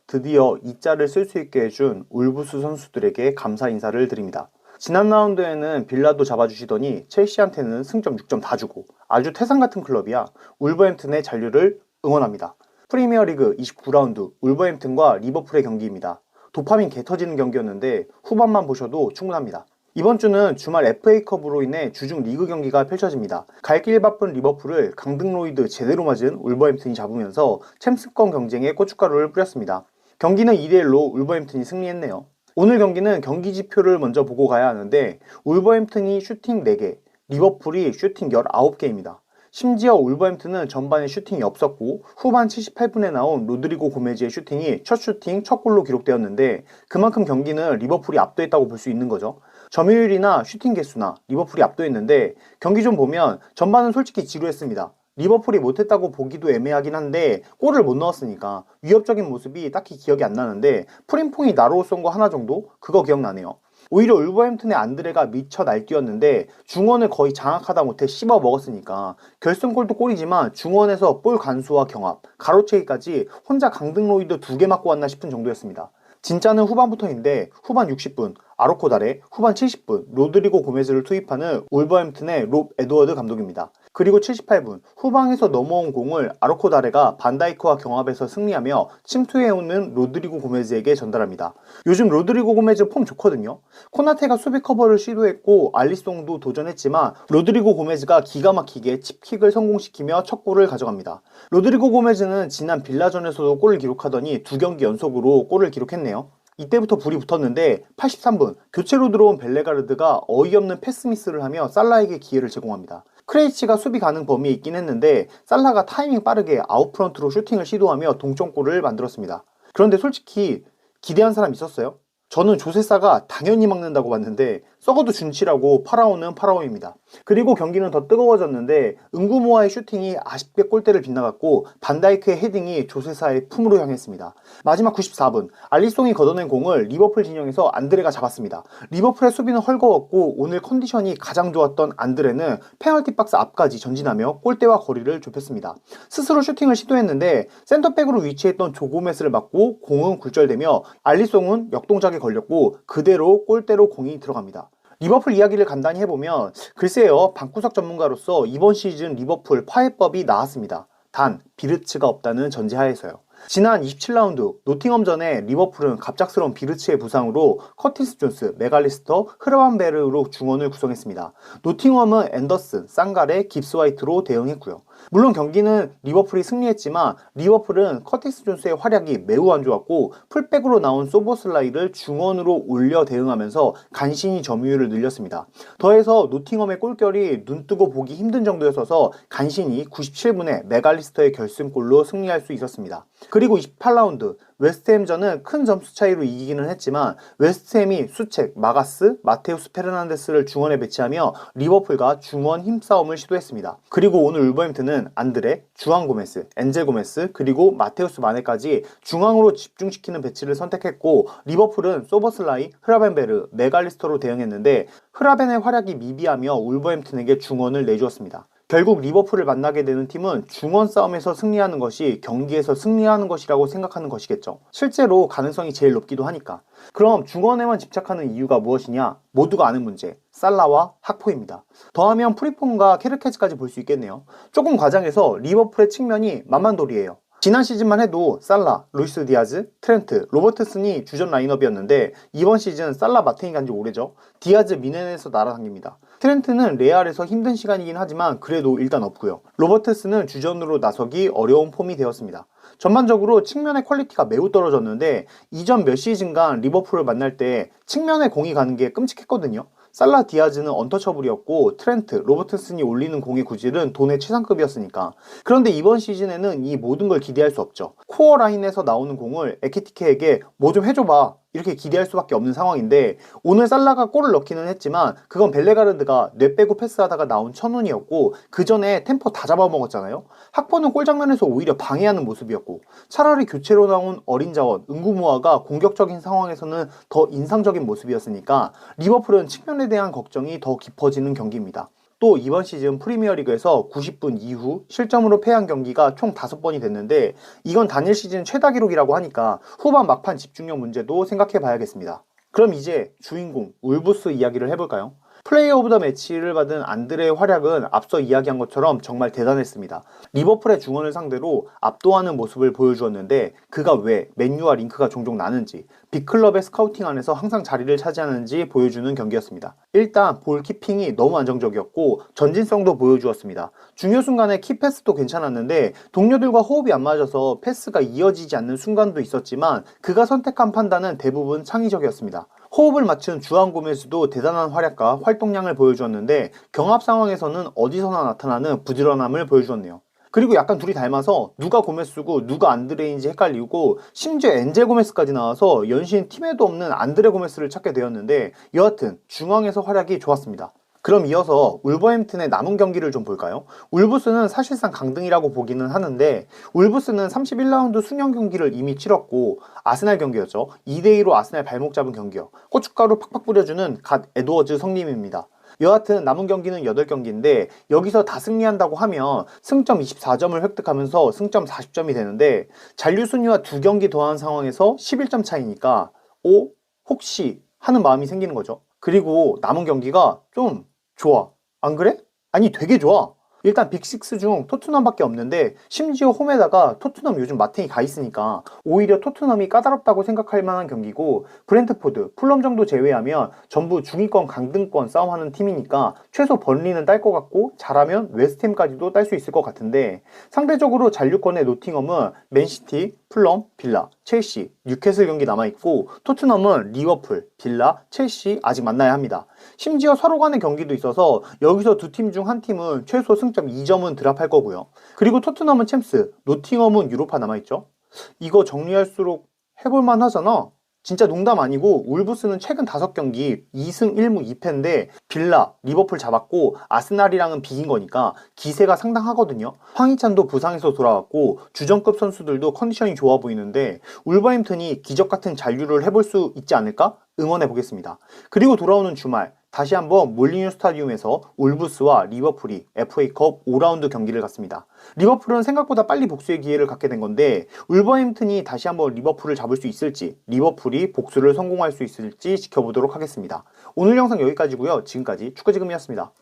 드디어 이자를 쓸 수 있게 해준 울브스 선수들에게 감사 인사를 드립니다. 지난 라운드에는 빌라도 잡아주시더니 첼시한테는 승점 6점 다 주고 아주 태산 같은 클럽이야. 울버햄튼의 잔류를 응원합니다. 프리미어리그 29라운드 울버햄튼과 리버풀의 경기입니다. 도파민 개 터지는 경기였는데 후반만 보셔도 충분합니다. 이번 주는 주말 FA컵으로 인해 주중 리그 경기가 펼쳐집니다. 갈 길 바쁜 리버풀을 강등로이드 제대로 맞은 울버햄튼이 잡으면서 챔스권 경쟁에 고춧가루를 뿌렸습니다. 경기는 2대1로 울버햄튼이 승리했네요. 오늘 경기는 경기 지표를 먼저 보고 가야 하는데 울버햄튼이 슈팅 4개, 리버풀이 슈팅 19개입니다. 심지어 울버햄튼은 전반에 슈팅이 없었고 후반 78분에 나온 로드리고 고메즈의 슈팅이 첫 슈팅, 첫 골로 기록되었는데 그만큼 경기는 리버풀이 압도했다고 볼 수 있는 거죠. 점유율이나 슈팅 개수나 리버풀이 압도했는데 경기 좀 보면 전반은 솔직히 지루했습니다. 리버풀이 못했다고 보기도 애매하긴 한데 골을 못 넣었으니까 위협적인 모습이 딱히 기억이 안 나는데 프림퐁이 나로우 쏜 거 하나 정도? 그거 기억나네요. 오히려 울버햄튼의 안드레가 미쳐 날뛰었는데 중원을 거의 장악하다 못해 씹어 먹었으니까 결승골도 골이지만 중원에서 볼 간수와 경합, 가로채기까지 혼자 강등로이드 2개 맞고 왔나 싶은 정도였습니다. 진짜는 후반부터인데 후반 60분 아로코달에, 후반 70분 로드리고 고메즈를 투입하는 울버햄튼의 롭 에드워드 감독입니다. 그리고 78분 후방에서 넘어온 공을 아로코다레가 반다이크와 경합해서 승리하며 침투해오는 로드리고 고메즈에게 전달합니다. 요즘 로드리고 고메즈 폼 좋거든요. 코나테가 수비 커버를 시도했고 알리송도 도전했지만 로드리고 고메즈가 기가 막히게 칩킥을 성공시키며 첫 골을 가져갑니다. 로드리고 고메즈는 지난 빌라전에서도 골을 기록하더니 2경기 연속으로 골을 기록했네요. 이때부터 불이 붙었는데 83분 교체로 들어온 벨레가르드가 어이없는 패스미스를 하며 살라에게 기회를 제공합니다. 크레이치가 수비 가능 범위에 있긴 했는데 살라가 타이밍 빠르게 아웃프런트로 슈팅을 시도하며 동점골을 만들었습니다. 그런데 솔직히 기대한 사람 있었어요? 저는 조세사가 당연히 막는다고 봤는데 썩어도 준치라고 파라오는 파라오입니다. 그리고 경기는 더 뜨거워졌는데 은구모아의 슈팅이 아쉽게 골대를 빗나갔고 반다이크의 헤딩이 조세사의 품으로 향했습니다. 마지막 94분 알리송이 걷어낸 공을 리버풀 진영에서 안드레가 잡았습니다. 리버풀의 수비는 헐거웠고 오늘 컨디션이 가장 좋았던 안드레는 페널티 박스 앞까지 전진하며 골대와 거리를 좁혔습니다. 스스로 슈팅을 시도했는데 센터백으로 위치했던 조고메스를 맞고 공은 굴절되며 알리송은 역동작에 걸렸고 그대로 골대로 공이 들어갑니다. 리버풀 이야기를 간단히 해보면 글쎄요, 방구석 전문가로서 이번 시즌 리버풀 파해법이 나왔습니다. 단 비르츠가 없다는 전제하에서요. 지난 27라운드 노팅엄전에 리버풀은 갑작스러운 비르츠의 부상으로 커티스 존스, 메갈리스터, 흐르반베르로 중원을 구성했습니다. 노팅엄은 앤더슨, 쌍가레, 깁스 화이트로 대응했고요. 물론 경기는 리버풀이 승리했지만 리버풀은 커티스 존스의 활약이 매우 안 좋았고 풀백으로 나온 소보슬라이를 중원으로 올려 대응하면서 간신히 점유율을 늘렸습니다. 더해서 노팅엄의 골결이 눈뜨고 보기 힘든 정도였어서 간신히 97분에 메갈리스터의 결승골로 승리할 수 있었습니다. 그리고 28라운드 웨스트햄전은 큰 점수 차이로 이기기는 했지만 웨스트햄이 수책, 마가스, 마테우스 페르난데스를 중원에 배치하며 리버풀과 중원 힘싸움을 시도했습니다. 그리고 오늘 울버햄튼은 안드레, 주안 고메스, 엔젤 고메스 그리고 마테우스 마네까지 중앙으로 집중시키는 배치를 선택했고 리버풀은 소버슬라이, 흐라벤베르, 메갈리스터로 대응했는데 흐라벤의 활약이 미비하며 울버햄튼에게 중원을 내주었습니다. 결국 리버풀을 만나게 되는 팀은 중원 싸움에서 승리하는 것이 경기에서 승리하는 것이라고 생각하는 것이겠죠. 실제로 가능성이 제일 높기도 하니까. 그럼 중원에만 집착하는 이유가 무엇이냐? 모두가 아는 문제, 살라와 학포입니다. 더하면 프리폰과 케르케즈까지 볼 수 있겠네요. 조금 과장해서 리버풀의 측면이 만만돌이에요. 지난 시즌만 해도 살라, 루이스 디아즈, 트렌트, 로버트슨이 주전 라인업이었는데 이번 시즌 살라 마테인 간지 오래죠. 디아즈 미넨에서 날아다닙니다. 트렌트는 레알에서 힘든 시간이긴 하지만 그래도 일단 없고요. 로버트슨은 주전으로 나서기 어려운 폼이 되었습니다. 전반적으로 측면의 퀄리티가 매우 떨어졌는데 이전 몇 시즌간 리버풀을 만날 때 측면에 공이 가는 게 끔찍했거든요. 살라 디아즈는 언터처블이었고 트렌트, 로버트슨이 올리는 공의 구질은 돈의 최상급이었으니까. 그런데 이번 시즌에는 이 모든 걸 기대할 수 없죠. 코어 라인에서 나오는 공을 에키티케에게 뭐 좀 해줘봐 이렇게 기대할 수밖에 없는 상황인데 오늘 살라가 골을 넣기는 했지만 그건 벨레가르드가 뇌 빼고 패스하다가 나온 천운이었고 그 전에 템포 다 잡아먹었잖아요. 학포는 골 장면에서 오히려 방해하는 모습이었고 차라리 교체로 나온 어린 자원 은구모아가 공격적인 상황에서는 더 인상적인 모습이었으니까 리버풀은 측면에 대한 걱정이 더 깊어지는 경기입니다. 또 이번 시즌 프리미어리그에서 90분 이후 실점으로 패한 경기가 총 5번이 됐는데 이건 단일 시즌 최다 기록이라고 하니까 후반 막판 집중력 문제도 생각해 봐야겠습니다. 그럼 이제 주인공 울브스 이야기를 해볼까요? 플레이어 오브 더 매치를 받은 안드레의 활약은 앞서 이야기한 것처럼 정말 대단했습니다. 리버풀의 중원을 상대로 압도하는 모습을 보여주었는데 그가 왜 맨유와 링크가 종종 나는지 빅클럽의 스카우팅 안에서 항상 자리를 차지하는지 보여주는 경기였습니다. 일단 볼 키핑이 너무 안정적이었고 전진성도 보여주었습니다. 중요 순간에 키패스도 괜찮았는데 동료들과 호흡이 안 맞아서 패스가 이어지지 않는 순간도 있었지만 그가 선택한 판단은 대부분 창의적이었습니다. 호흡을 맞춘 주안 고메스도 대단한 활약과 활동량을 보여주었는데 경합 상황에서는 어디서나 나타나는 부지런함을 보여주었네요. 그리고 약간 둘이 닮아서 누가 고메스고 누가 안드레인지 헷갈리고 심지어 엔젤 고메스까지 나와서 연신 팀에도 없는 안드레 고메스를 찾게 되었는데 여하튼 중앙에서 활약이 좋았습니다. 그럼 이어서 울버햄튼의 남은 경기를 좀 볼까요? 울브스는 사실상 강등이라고 보기는 하는데 울브스는 31라운드 수년 경기를 이미 치렀고 아스날 경기였죠. 2대2로 아스날 발목 잡은 경기요. 고춧가루 팍팍 뿌려주는 갓 에드워즈 성님입니다. 여하튼 남은 경기는 8경기인데 여기서 다 승리한다고 하면 승점 24점을 획득하면서 승점 40점이 되는데 잔류 순위와 2경기 더한 상황에서 11점 차이니까 혹시 하는 마음이 생기는 거죠. 그리고 남은 경기가 좀 좋아. 안 그래? 아니 되게 좋아. 일단 빅6 중 토트넘밖에 없는데 심지어 홈에다가 토트넘 요즘 마탱이 가 있으니까 오히려 토트넘이 까다롭다고 생각할 만한 경기고 브렌트포드, 풀럼 정도 제외하면 전부 중위권 강등권 싸움하는 팀이니까 최소 번리는 딸 것 같고 잘하면 웨스트햄까지도 딸 수 있을 것 같은데 상대적으로 잔류권의 노팅엄은 맨시티, 풀럼, 빌라, 첼시, 뉴캐슬 경기 남아있고 토트넘은 리버풀, 빌라, 첼시 아직 만나야 합니다. 심지어 서로 간의 경기도 있어서 여기서 두 팀 중 한 팀은 최소 승점 2점은 드랍할 거고요. 그리고 토트넘은 챔스, 노팅엄은 유로파 남아있죠. 이거 정리할수록 해볼만 하잖아. 진짜 농담 아니고 울브스는 최근 5경기 2승 1무 2패인데 빌라, 리버풀 잡았고 아스날이랑은 비긴 거니까 기세가 상당하거든요. 황희찬도 부상에서 돌아왔고 주전급 선수들도 컨디션이 좋아 보이는데 울버햄튼이 기적같은 잔류를 해볼 수 있지 않을까? 응원해보겠습니다. 그리고 돌아오는 주말 다시 한번 몰리뉴 스타디움에서 울브스와 리버풀이 FA컵 5라운드 경기를 갖습니다. 리버풀은 생각보다 빨리 복수의 기회를 갖게 된 건데 울버햄튼이 다시 한번 리버풀을 잡을 수 있을지 리버풀이 복수를 성공할 수 있을지 지켜보도록 하겠습니다. 오늘 영상 여기까지고요. 지금까지 축구지금이었습니다.